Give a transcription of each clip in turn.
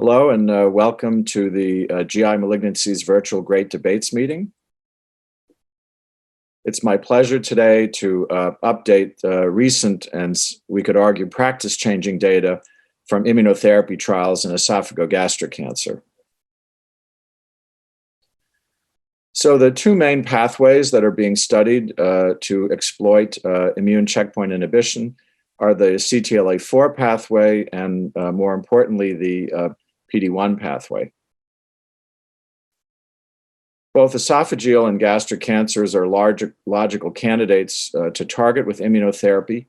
Hello and welcome to the GI Malignancies Virtual Great Debates meeting. It's my pleasure today to update recent and we could argue practice-changing data from immunotherapy trials in esophagogastric cancer. So the two main pathways that are being studied to exploit immune checkpoint inhibition are the CTLA-4 pathway and more importantly, the PD-1 pathway. Both esophageal and gastric cancers are logical candidates to target with immunotherapy.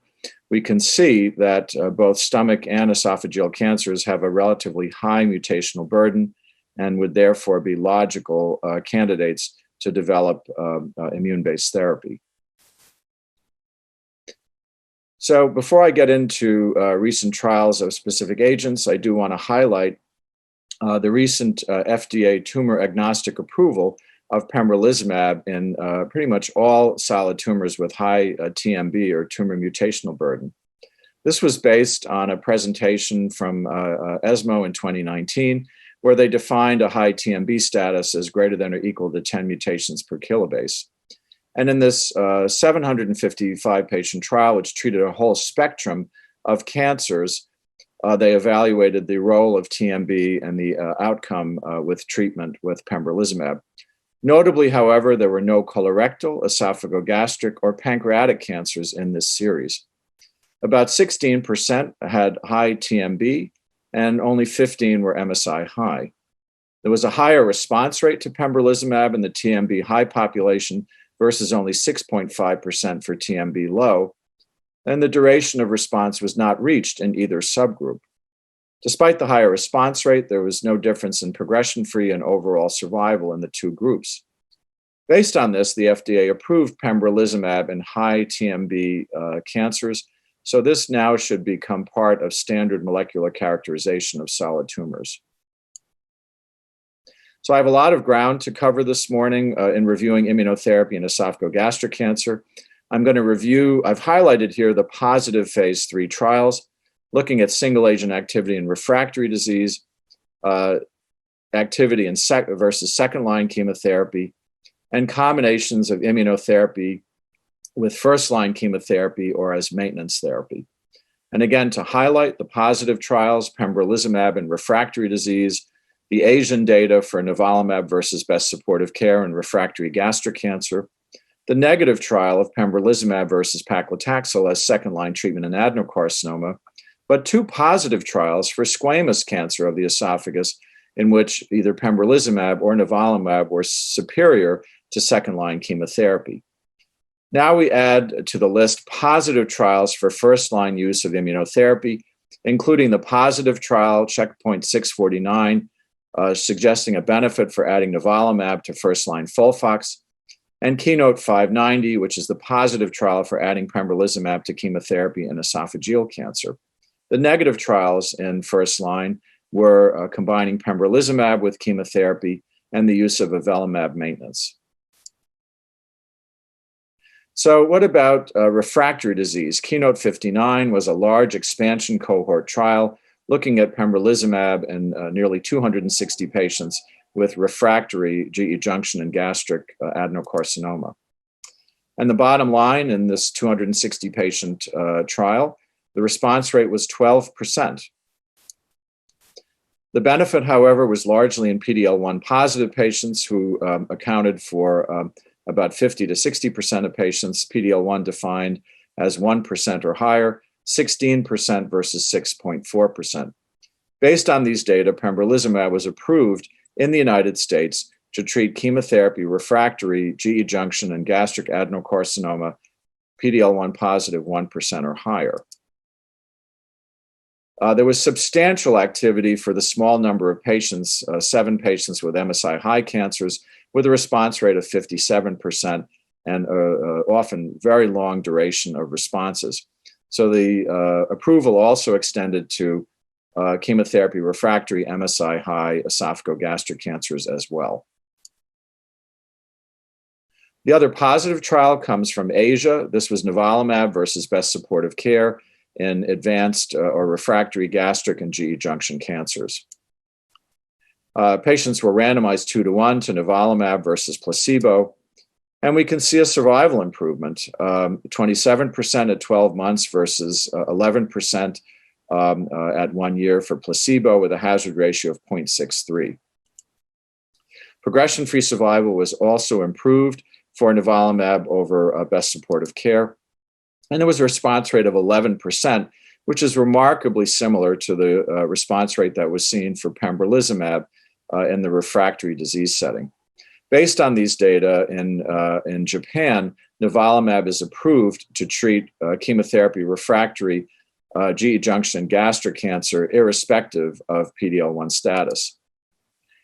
We can see that both stomach and esophageal cancers have a relatively high mutational burden and would therefore be logical candidates to develop immune-based therapy. So before I get into recent trials of specific agents, I do want to highlight the recent FDA tumor-agnostic approval of pembrolizumab in pretty much all solid tumors with high TMB or tumor mutational burden. This was based on a presentation from ESMO in 2019, where they defined a high TMB status as greater than or equal to 10 mutations per kilobase. And in this 755 patient trial, which treated a whole spectrum of cancers, they evaluated the role of TMB and the outcome with treatment with pembrolizumab. Notably, however, there were no colorectal, esophagogastric, or pancreatic cancers in this series. About 16% had high TMB, and only 15 were MSI high. There was a higher response rate to pembrolizumab in the TMB high population versus only 6.5% for TMB low, and the duration of response was not reached in either subgroup. Despite the higher response rate, there was no difference in progression-free and overall survival in the two groups. Based on this, the FDA approved pembrolizumab in high TMB cancers, so this now should become part of standard molecular characterization of solid tumors. So I have a lot of ground to cover this morning in reviewing immunotherapy in esophagogastric cancer. I'm going to review, I've highlighted here the positive phase 3 trials, looking at single agent activity in refractory disease, activity in versus second line chemotherapy, and combinations of immunotherapy with first line chemotherapy or as maintenance therapy. And again, to highlight the positive trials, pembrolizumab in refractory disease, the Asian data for nivolumab versus best supportive care in refractory gastric cancer, the negative trial of pembrolizumab versus paclitaxel as second-line treatment in adenocarcinoma, but two positive trials for squamous cancer of the esophagus in which either pembrolizumab or nivolumab were superior to second-line chemotherapy. Now we add to the list positive trials for first-line use of immunotherapy, including the positive trial Checkmate 649, suggesting a benefit for adding nivolumab to first-line FOLFOX, and Keynote 590, which is the positive trial for adding pembrolizumab to chemotherapy in esophageal cancer. The negative trials in first line were combining pembrolizumab with chemotherapy and the use of avelumab maintenance. So what about refractory disease? Keynote 59 was a large expansion cohort trial looking at pembrolizumab in nearly 260 patients with refractory GE junction and gastric adenocarcinoma. And the bottom line in this 260 patient trial, the response rate was 12%. The benefit, however, was largely in PD-L1 positive patients who accounted for about 50 to 60% of patients, PD-L1 defined as 1% or higher, 16% versus 6.4%. Based on these data, pembrolizumab was approved in the United States to treat chemotherapy refractory GE junction and gastric adenocarcinoma, PD-L1 positive 1% or higher. There was substantial activity for the small number of patients, 7 patients with MSI high cancers, with a response rate of 57% and often very long duration of responses. So the approval also extended to chemotherapy refractory MSI high esophagogastric cancers as well. The other positive trial comes from Asia. This was nivolumab versus best supportive care in advanced or refractory gastric and GE junction cancers. Patients were randomized 2-to-1 to nivolumab versus placebo. And we can see a survival improvement, 27% at 12 months versus 11% at 1 year for placebo, with a hazard ratio of 0.63. Progression-free survival was also improved for nivolumab over best supportive care. And there was a response rate of 11%, which is remarkably similar to the response rate that was seen for pembrolizumab in the refractory disease setting. Based on these data, in Japan, nivolumab is approved to treat chemotherapy refractory GE junction and gastric cancer, irrespective of PD-L1 status.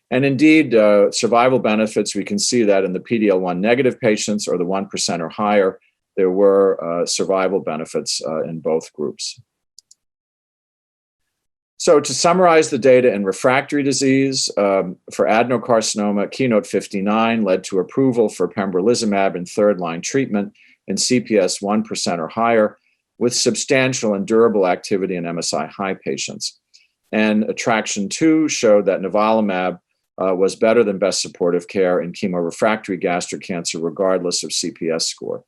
And indeed, survival benefits, we can see that in the PD-L1 negative patients, or the 1% or higher, there were survival benefits in both groups. So to summarize the data in refractory disease, for adenocarcinoma, KEYNOTE-59 led to approval for pembrolizumab in third-line treatment in CPS 1% or higher, with substantial and durable activity in MSI-high patients. And ATTRACTION-2 showed that nivolumab was better than best supportive care in chemorefractory gastric cancer, regardless of CPS score.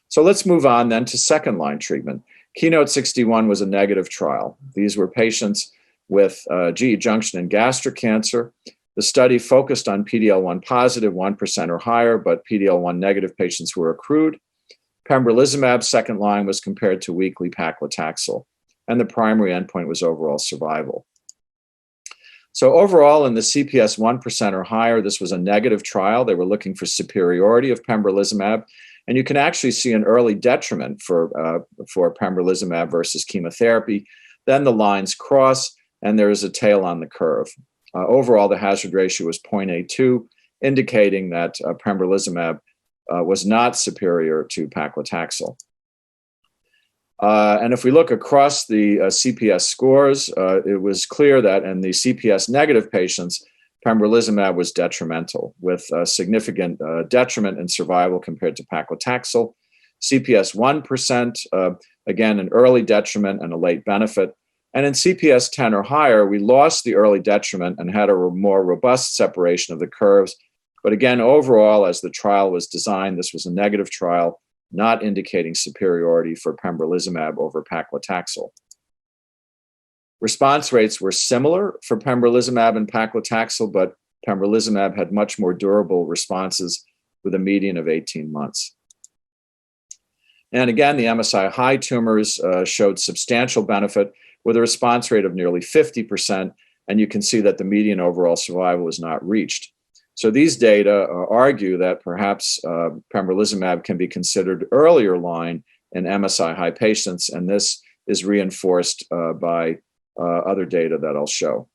So let's move on then to second-line treatment. KEYNOTE-61 was a negative trial. These were patients with GE junction and gastric cancer. The study focused on PD-L1 positive, 1% or higher, but PD-L1 negative patients were accrued. Pembrolizumab second line was compared to weekly paclitaxel, and the primary endpoint was overall survival. So overall, in the CPS 1% or higher, this was a negative trial. They were looking for superiority of pembrolizumab. And you can actually see an early detriment for pembrolizumab versus chemotherapy. Then the lines cross, and there is a tail on the curve. Overall, the hazard ratio was 0.82, indicating that pembrolizumab was not superior to paclitaxel. And if we look across the CPS scores, it was clear that in the CPS negative patients, pembrolizumab was detrimental, with a significant detriment in survival compared to paclitaxel. CPS 1%, again, an early detriment and a late benefit. And in CPS 10 or higher, we lost the early detriment and had a more robust separation of the curves. But again, overall, as the trial was designed, this was a negative trial, not indicating superiority for pembrolizumab over paclitaxel. Response rates were similar for pembrolizumab and paclitaxel, but pembrolizumab had much more durable responses with a median of 18 months. And again, the MSI-high tumors showed substantial benefit with a response rate of nearly 50%, and you can see that the median overall survival was not reached. So these data argue that perhaps pembrolizumab can be considered earlier line in MSI-high patients, and this is reinforced by other data that I'll show.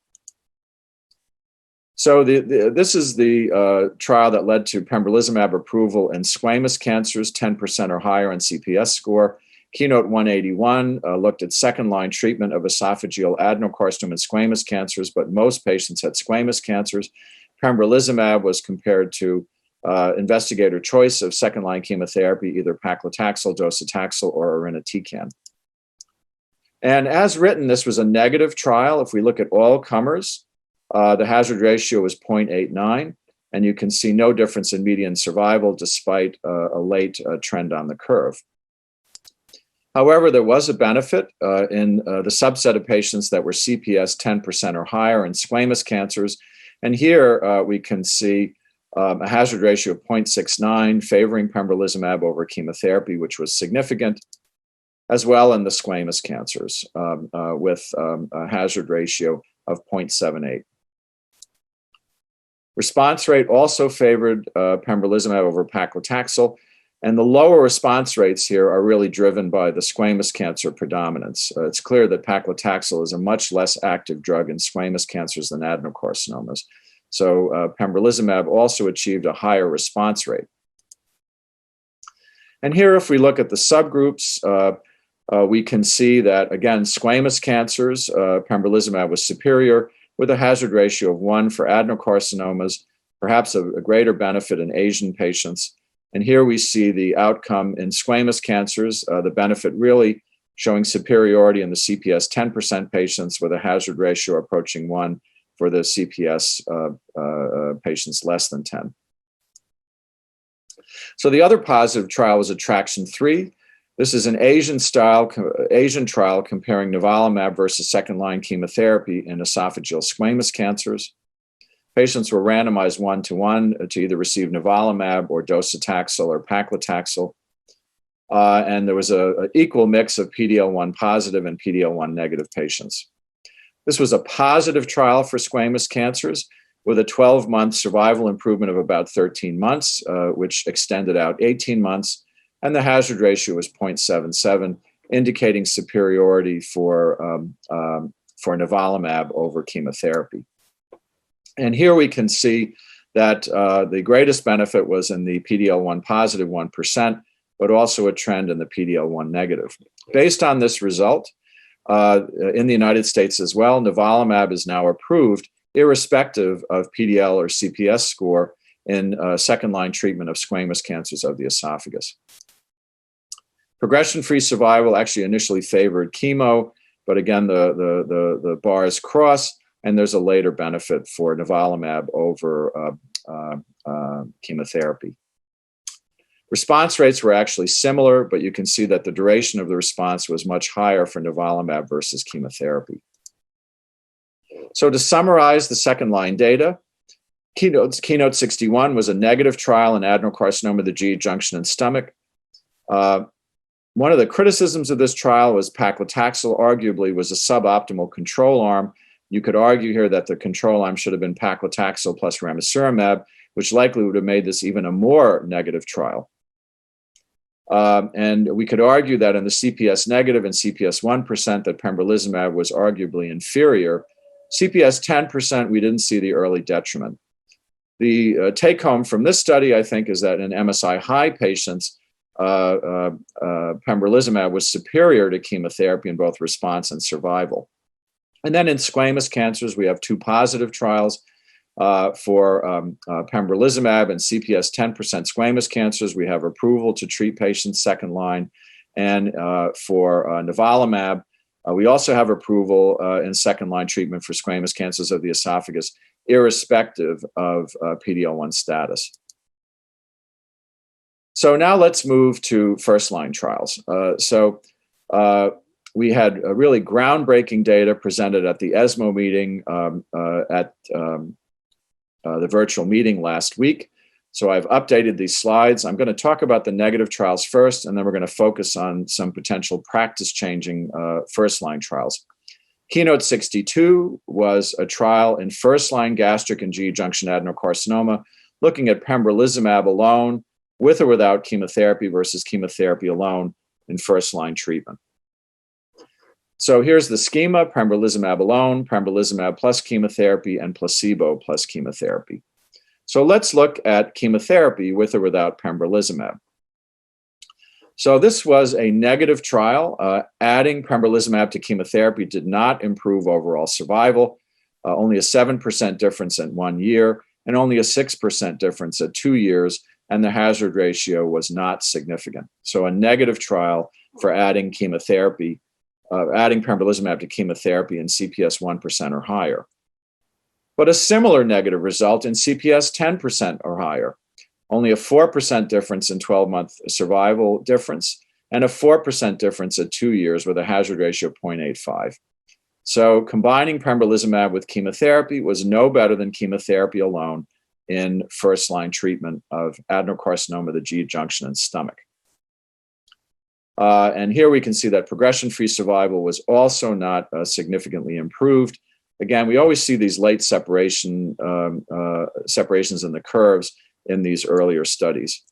So this is the trial that led to pembrolizumab approval in squamous cancers, 10% or higher in CPS score. KEYNOTE-181 looked at second-line treatment of esophageal adenocarcinoma and squamous cancers, but most patients had squamous cancers. Pembrolizumab was compared to investigator choice of second-line chemotherapy, either paclitaxel, docetaxel, or irinotecan. And as written, this was a negative trial. If we look at all comers, the hazard ratio was 0.89, and you can see no difference in median survival despite a late trend on the curve. However, there was a benefit in the subset of patients that were CPS 10% or higher in squamous cancers. And here we can see a hazard ratio of 0.69 favoring pembrolizumab over chemotherapy, which was significant, as well in the squamous cancers with a hazard ratio of 0.78. Response rate also favored pembrolizumab over paclitaxel, and the lower response rates here are really driven by the squamous cancer predominance. It's clear that paclitaxel is a much less active drug in squamous cancers than adenocarcinomas. So pembrolizumab also achieved a higher response rate. And here, if we look at the subgroups, we can see that, again, squamous cancers, pembrolizumab was superior with a hazard ratio of 1 for adenocarcinomas, perhaps a greater benefit in Asian patients. And here we see the outcome in squamous cancers, the benefit really showing superiority in the CPS 10% patients with a hazard ratio approaching 1 for the CPS patients less than 10. So the other positive trial was Attraction 3. This is an Asian trial comparing nivolumab versus second-line chemotherapy in esophageal squamous cancers. Patients were randomized 1-to-1 to either receive nivolumab or docetaxel or paclitaxel. And there was an equal mix of PD-L1 positive and PD-L1 negative patients. This was a positive trial for squamous cancers with a 12-month survival improvement of about 13 months, which extended out 18 months. And the hazard ratio was 0.77, indicating superiority for nivolumab over chemotherapy. And here we can see that the greatest benefit was in the PD-L1 positive 1%, but also a trend in the PD-L1 negative. Based on this result, in the United States as well, nivolumab is now approved irrespective of PDL or CPS score in second-line treatment of squamous cancers of the esophagus. Progression-free survival actually initially favored chemo, but again, the bars cross, and there's a later benefit for nivolumab over chemotherapy. Response rates were actually similar, but you can see that the duration of the response was much higher for nivolumab versus chemotherapy. So to summarize the second-line data, Keynote 61 was a negative trial in adenocarcinoma of the GE junction and stomach. One of the criticisms of this trial was paclitaxel arguably was a suboptimal control arm. You could argue here that the control arm should have been paclitaxel plus ramucirumab, which likely would have made this even a more negative trial. And we could argue that in the CPS negative and CPS 1% that pembrolizumab was arguably inferior. CPS 10%, we didn't see the early detriment. The take home from this study, I think, is that in MSI high patients, pembrolizumab was superior to chemotherapy in both response and survival. And then in squamous cancers, we have two positive trials for pembrolizumab and CPS 10% squamous cancers. We have approval to treat patients second line. And for nivolumab, we also have approval in second line treatment for squamous cancers of the esophagus, irrespective of PD-L1 status. So now let's move to first-line trials. We had really groundbreaking data presented at the ESMO meeting at the virtual meeting last week. So I've updated these slides. I'm going to talk about the negative trials first, and then we're going to focus on some potential practice-changing first-line trials. Keynote 62 was a trial in first-line gastric and GE junction adenocarcinoma, looking at pembrolizumab alone, with or without chemotherapy versus chemotherapy alone in first-line treatment. So here's the schema: pembrolizumab alone, pembrolizumab plus chemotherapy, and placebo plus chemotherapy. So let's look at chemotherapy with or without pembrolizumab. So this was a negative trial. Adding pembrolizumab to chemotherapy did not improve overall survival, only a 7% difference at 1 year, and only a 6% difference at 2 years, and the hazard ratio was not significant. So a negative trial for adding chemotherapy, adding pembrolizumab to chemotherapy in CPS 1% or higher. But a similar negative result in CPS 10% or higher. Only a 4% difference in 12-month survival difference, and a 4% difference at 2 years with a hazard ratio of 0.85. So combining pembrolizumab with chemotherapy was no better than chemotherapy alone in first-line treatment of adenocarcinoma of the GE junction and stomach. And here we can see that progression-free survival was also not significantly improved. Again, we always see these late separations in the curves in these earlier studies.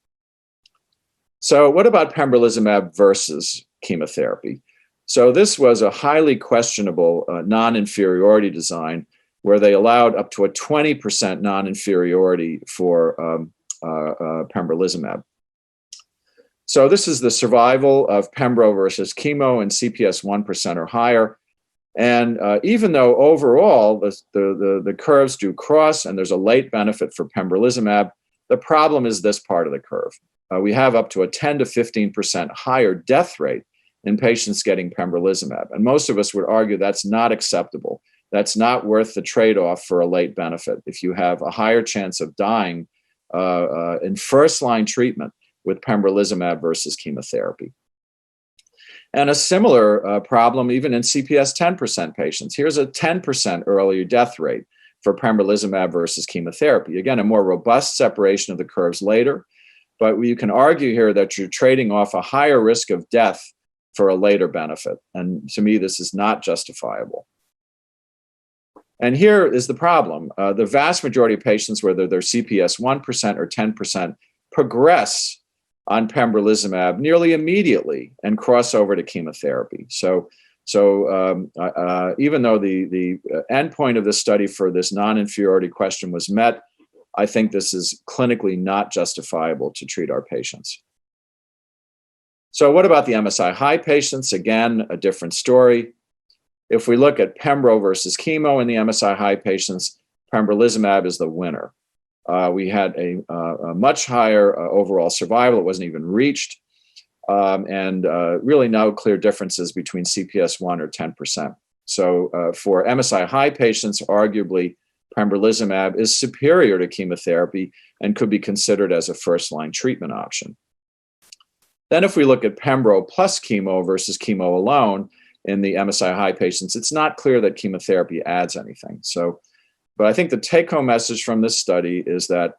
So what about pembrolizumab versus chemotherapy? So this was a highly questionable non-inferiority design where they allowed up to a 20% non-inferiority for pembrolizumab. So this is the survival of pembro versus chemo in CPS 1% or higher. And even though overall the curves do cross and there's a late benefit for pembrolizumab, the problem is this part of the curve. We have up to a 10 to 15% higher death rate in patients getting pembrolizumab. And most of us would argue that's not acceptable, that's not worth the trade-off for a late benefit if you have a higher chance of dying in first-line treatment with pembrolizumab versus chemotherapy. And a similar problem even in CPS 10% patients. Here's a 10% earlier death rate for pembrolizumab versus chemotherapy. Again, a more robust separation of the curves later, but you can argue here that you're trading off a higher risk of death for a later benefit. And to me, this is not justifiable. And here is the problem. The vast majority of patients, whether they're CPS 1% or 10%, progress on pembrolizumab nearly immediately and cross over to chemotherapy. So even though the endpoint of this study for this non-inferiority question was met, I think this is clinically not justifiable to treat our patients. So what about the MSI high patients? Again, a different story. If we look at pembro versus chemo in the MSI high patients, pembrolizumab is the winner. We had a much higher overall survival. It wasn't even reached. And really no clear differences between CPS 1 or 10%. So for MSI high patients, arguably pembrolizumab is superior to chemotherapy and could be considered as a first-line treatment option. Then if we look at pembro plus chemo versus chemo alone in the MSI high patients, it's not clear that chemotherapy adds anything. But I think the take-home message from this study is that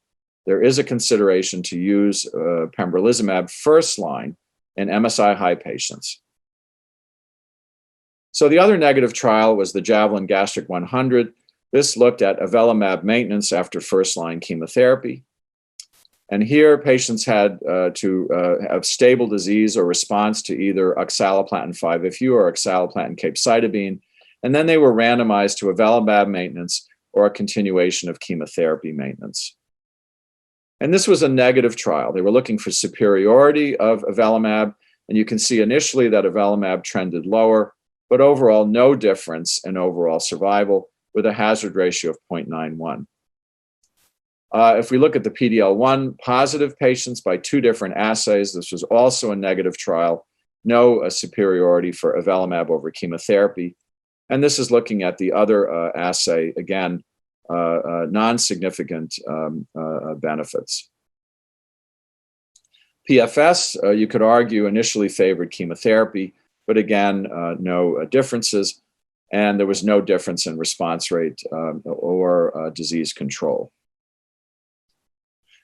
there is a consideration to use pembrolizumab first line in MSI high patients. So the other negative trial was the Javelin Gastric 100. This looked at avelumab maintenance after first-line chemotherapy. And here patients had to have stable disease or response to either oxaliplatin 5-FU or oxaliplatin capecitabine. And then they were randomized to avelumab maintenance or a continuation of chemotherapy maintenance. And this was a negative trial. They were looking for superiority of avelumab, and you can see initially that avelumab trended lower, but overall no difference in overall survival with a hazard ratio of 0.91. If we look at the PD-L1 positive patients by two different assays, this was also a negative trial, no superiority for avelumab over chemotherapy. And this is looking at the other assay, again, non-significant benefits. PFS, you could argue, initially favored chemotherapy, but again, no differences, and there was no difference in response rate or disease control.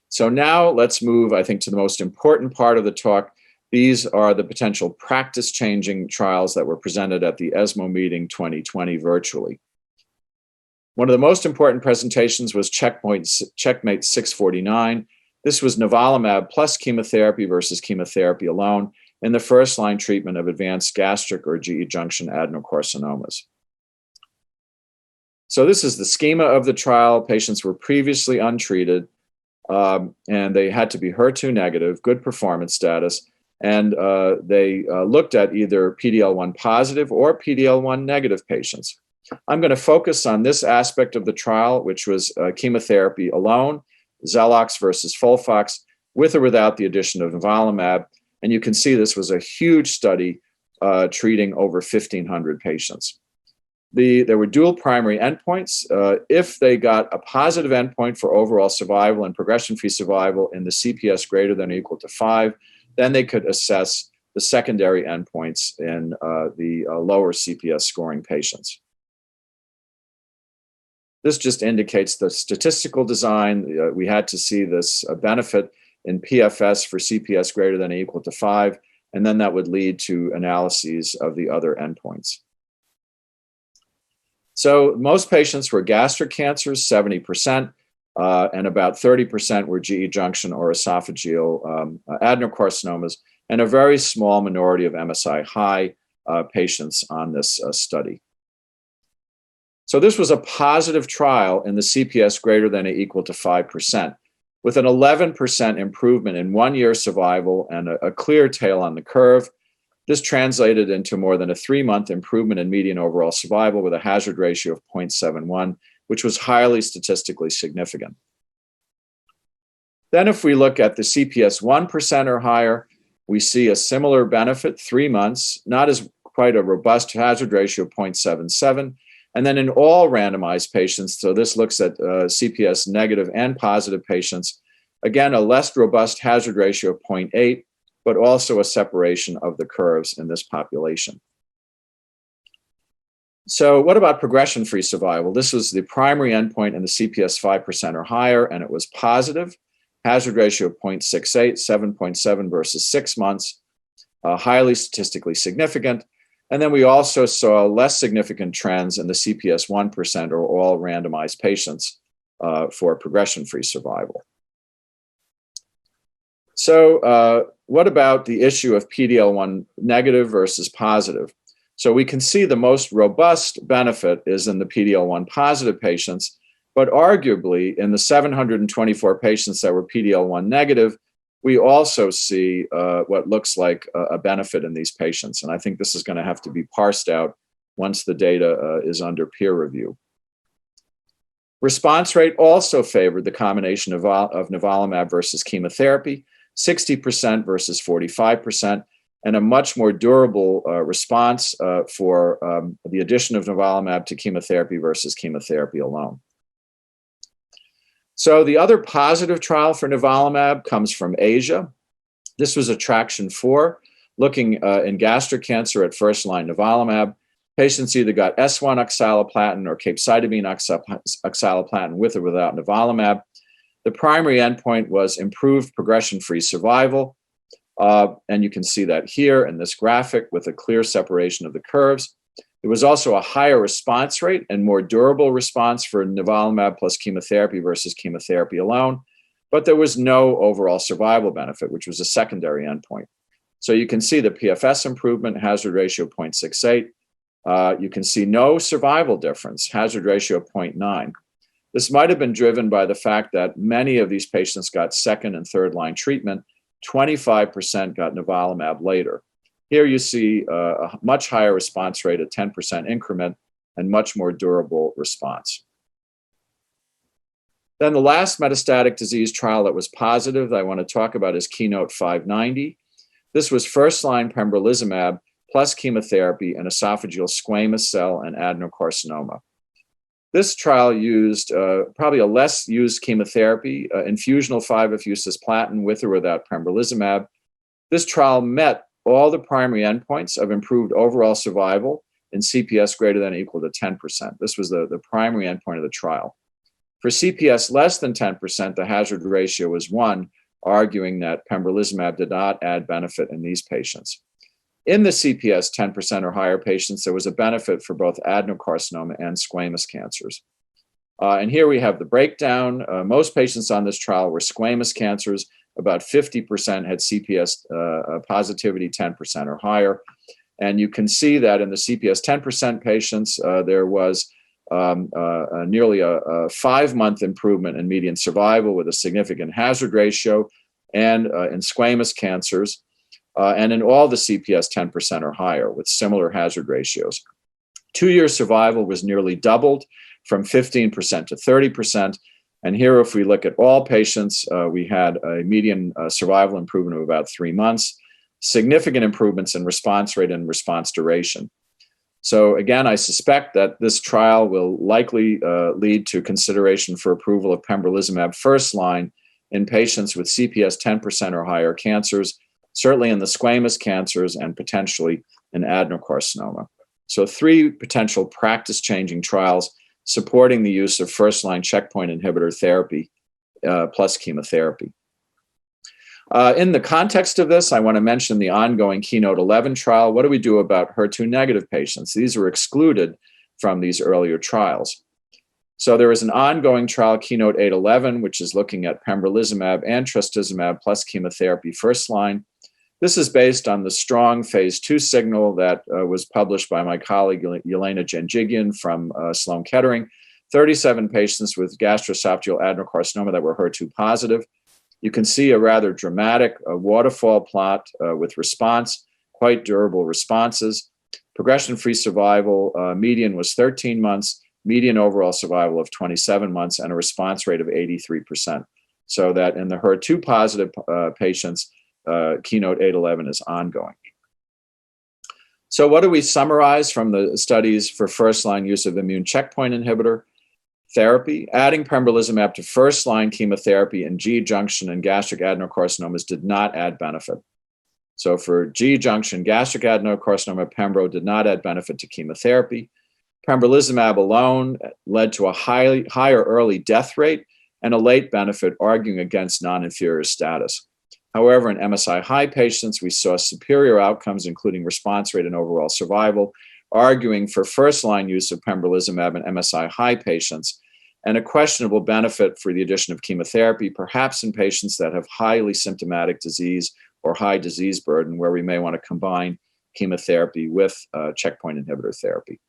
So now let's move, I think, to the most important part of the talk. These are the potential practice-changing trials that were presented at the ESMO meeting 2020 virtually. One of the most important presentations was Checkmate 649. This was nivolumab plus chemotherapy versus chemotherapy alone in the first-line treatment of advanced gastric or GE junction adenocarcinomas. So this is the schema of the trial. Patients were previously untreated, and they had to be HER2 negative, good performance status, and they looked at either PD-L1 positive or PD-L1 negative patients. I'm going to focus on this aspect of the trial, which was chemotherapy alone, Xelox versus Folfox, with or without the addition of nivolumab. And you can see this was a huge study treating over 1,500 patients. There were dual primary endpoints. If they got a positive endpoint for overall survival and progression-free survival in the CPS greater than or equal to 5, then they could assess the secondary endpoints in the lower CPS scoring patients. This just indicates the statistical design. We had to see this benefit in PFS for CPS greater than or equal to 5, and then that would lead to analyses of the other endpoints. So most patients were gastric cancers, 70%, and about 30% were GE junction or esophageal adenocarcinomas, and a very small minority of MSI high patients on this study. So this was a positive trial in the CPS greater than or equal to 5%, with an 11% improvement in 1-year survival and a clear tail on the curve. This translated into more than a 3-month improvement in median overall survival with a hazard ratio of 0.71, which was highly statistically significant. Then if we look at the CPS 1% or higher, we see a similar benefit, 3 months, not as quite a robust hazard ratio of 0.77, And then in all randomized patients, so this looks at CPS negative and positive patients, again, a less robust hazard ratio of 0.8, but also a separation of the curves in this population. So what about progression-free survival? This was the primary endpoint in the CPS 5% or higher, and it was positive. Hazard ratio of 0.68, 7.7 versus 6 months, highly statistically significant. And then we also saw less significant trends in the CPS 1% or all randomized patients for progression-free survival. So what about the issue of PD-L1 negative versus positive? So we can see the most robust benefit is in the PD-L1 positive patients, but arguably in the 724 patients that were PD-L1 negative, we also see what looks like a benefit in these patients. And I think this is going to have to be parsed out once the data is under peer review. Response rate also favored the combination of nivolumab versus chemotherapy, 60% versus 45%, and a much more durable response for the addition of nivolumab to chemotherapy versus chemotherapy alone. So the other positive trial for nivolumab comes from Asia. This was Attraction 4, looking in gastric cancer at first-line nivolumab. Patients either got S1 oxaliplatin or capecitabine oxaliplatin with or without nivolumab. The primary endpoint was improved progression-free survival. And you can see that here in this graphic with a clear separation of the curves. There was also a higher response rate and more durable response for nivolumab plus chemotherapy versus chemotherapy alone, but there was no overall survival benefit, which was a secondary endpoint. So you can see the PFS improvement, hazard ratio 0.68. You can see no survival difference, hazard ratio 0.9. This might have been driven by the fact that many of these patients got second and third line treatment. 25% got nivolumab later. Here you see a much higher response rate, a 10% increment, and much more durable response. Then the last metastatic disease trial that was positive that I want to talk about is Keynote 590. This was first-line pembrolizumab plus chemotherapy in esophageal squamous cell and adenocarcinoma. This trial used probably a less used chemotherapy, infusional 5-FU cisplatin with or without pembrolizumab. This trial met all the primary endpoints of improved overall survival in CPS greater than or equal to 10%. This was the primary endpoint of the trial. For CPS less than 10%, the hazard ratio was 1, arguing that pembrolizumab did not add benefit in these patients. In the CPS 10% or higher patients, there was a benefit for both adenocarcinoma and squamous cancers. And here we have the breakdown. Most patients on this trial were squamous cancers. About 50% had CPS positivity 10% or higher. And you can see that in the CPS 10% patients, there was nearly a 5-month improvement in median survival with a significant hazard ratio, and in squamous cancers, and in all the CPS 10% or higher with similar hazard ratios. 2-year survival was nearly doubled from 15% to 30%. And here, if we look at all patients, we had a median survival improvement of about 3 months, significant improvements in response rate and response duration. So again, I suspect that this trial will likely lead to consideration for approval of pembrolizumab first line in patients with CPS 10% or higher cancers, certainly in the squamous cancers and potentially in adenocarcinoma. So 3 potential practice-changing trials supporting the use of first-line checkpoint inhibitor therapy plus chemotherapy. In the context of this, I want to mention the ongoing Keynote 11 trial. What do we do about HER2-negative patients? These were excluded from these earlier trials. So there is an ongoing trial, Keynote 811, which is looking at pembrolizumab and trastuzumab plus chemotherapy first line. This is based on the strong phase 2 signal that was published by my colleague Yelena Janjigian from Sloan Kettering, 37 patients with gastroesophageal adenocarcinoma that were HER2 positive. You can see a rather dramatic waterfall plot with response, quite durable responses. Progression-free survival, median was 13 months, median overall survival of 27 months, and a response rate of 83%. So that in the HER2 positive patients, Keynote 811 is ongoing. So what do we summarize from the studies for first-line use of immune checkpoint inhibitor therapy? Adding pembrolizumab to first-line chemotherapy in GE junction and gastric adenocarcinomas did not add benefit. So for GE junction gastric adenocarcinoma, pembro did not add benefit to chemotherapy. Pembrolizumab alone led to a higher early death rate and a late benefit, arguing against non-inferior status. However, in MSI-high patients, we saw superior outcomes, including response rate and overall survival, arguing for first-line use of pembrolizumab in MSI-high patients, and a questionable benefit for the addition of chemotherapy, perhaps in patients that have highly symptomatic disease or high disease burden, where we may want to combine chemotherapy with checkpoint inhibitor therapy.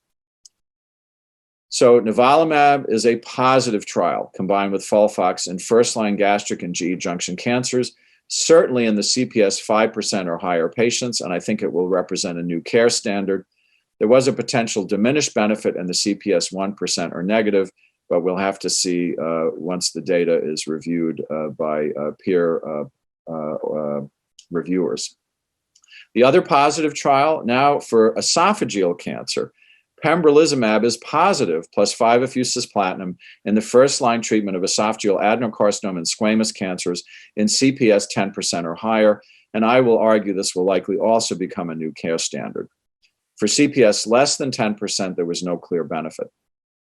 So nivolumab is a positive trial combined with FOLFOX in first-line gastric and GE junction cancers, certainly in the CPS 5% or higher patients, and I think it will represent a new care standard. There was a potential diminished benefit in the CPS 1% or negative, but we'll have to see once the data is reviewed by peer reviewers. The other positive trial now for esophageal cancer, pembrolizumab is positive plus 5-FU cisplatin in the first-line treatment of esophageal adenocarcinoma and squamous cancers in CPS 10% or higher, and I will argue this will likely also become a new care standard. For CPS less than 10%, there was no clear benefit.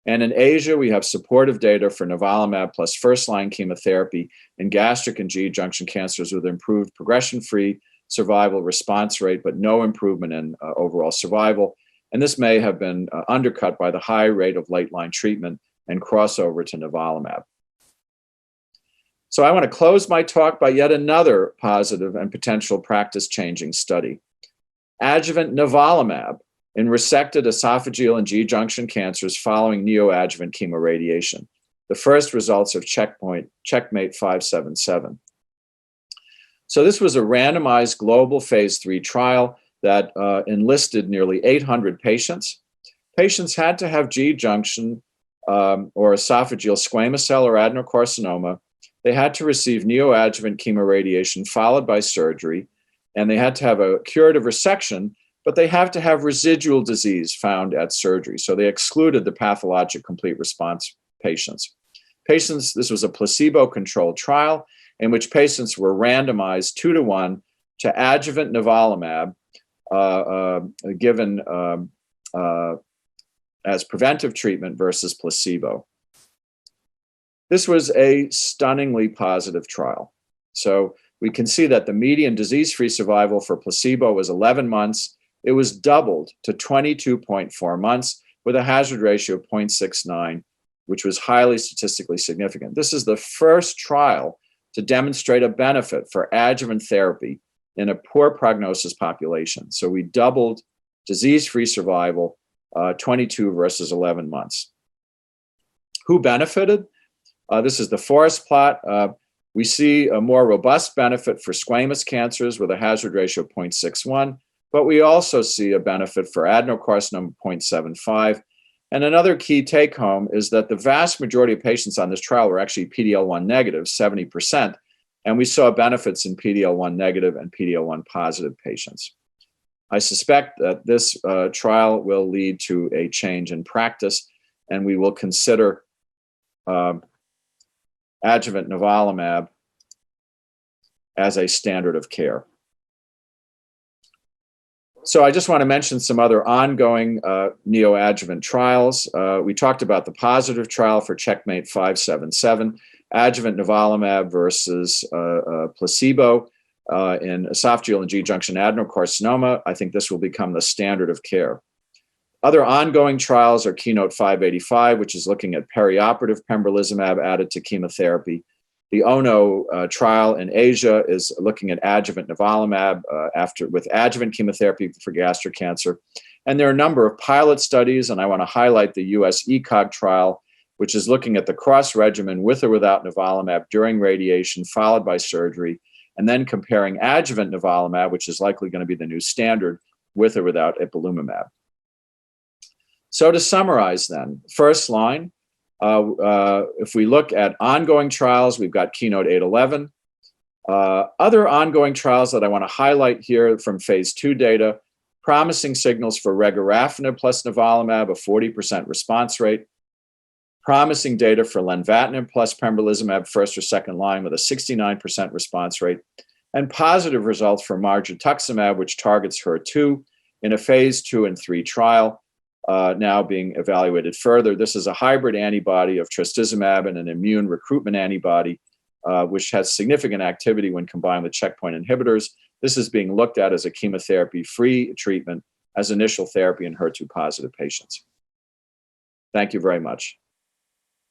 And in Asia, we have supportive data for nivolumab plus first-line chemotherapy in gastric and GE junction cancers with improved progression-free survival response rate, but no improvement in overall survival. And this may have been undercut by the high rate of late-line treatment and crossover to nivolumab. So I want to close my talk by yet another positive and potential practice-changing study. Adjuvant nivolumab in resected esophageal and GE junction cancers following neoadjuvant chemoradiation. The first results of Checkmate 577. So this was a randomized global phase 3 trial that enlisted nearly 800 patients. Patients had to have GE junction or esophageal squamous cell or adenocarcinoma. They had to receive neoadjuvant chemoradiation followed by surgery, and they had to have a curative resection, but they have to have residual disease found at surgery. So they excluded the pathologic complete response patients. This was a placebo-controlled trial in which patients were randomized 2-to-1 to adjuvant nivolumab given as preventive treatment versus placebo. This was a stunningly positive trial. So we can see that the median disease-free survival for placebo was 11 months. It was doubled to 22.4 months with a hazard ratio of 0.69, which was highly statistically significant. This is the first trial to demonstrate a benefit for adjuvant therapy in a poor prognosis population. So we doubled disease-free survival, 22 versus 11 months. Who benefited? This is the forest plot. We see a more robust benefit for squamous cancers with a hazard ratio of 0.61, but we also see a benefit for adenocarcinoma 0.75. And another key take home is that the vast majority of patients on this trial were actually PD-L1 negative, 70%, and we saw benefits in PD-L1 negative and PD-L1 positive patients. I suspect that this trial will lead to a change in practice, and we will consider adjuvant nivolumab as a standard of care. So I just want to mention some other ongoing neoadjuvant trials. We talked about the positive trial for Checkmate 577, adjuvant nivolumab versus placebo in esophageal and GE junction adenocarcinoma. I think this will become the standard of care. Other ongoing trials are Keynote 585, which is looking at perioperative pembrolizumab added to chemotherapy. The ONO trial in Asia is looking at adjuvant nivolumab with adjuvant chemotherapy for gastric cancer. And there are a number of pilot studies, and I want to highlight the US ECOG trial, which is looking at the cross regimen with or without nivolumab during radiation followed by surgery, and then comparing adjuvant nivolumab, which is likely going to be the new standard, with or without ipilimumab. So to summarize then, first line, if we look at ongoing trials, we've got Keynote 811. Other ongoing trials that I want to highlight here from phase 2 data, Promising signals for regorafenib plus nivolumab, a 40% response rate. Promising data for lenvatinib plus pembrolizumab first or second line with a 69% response rate. And positive results for margetuximab, which targets HER2 in a phase 2 and 3 trial, now being evaluated further. This is a hybrid antibody of trastuzumab and an immune recruitment antibody, which has significant activity when combined with checkpoint inhibitors. This is being looked at as a chemotherapy-free treatment as initial therapy in HER2-positive patients. Thank you very much.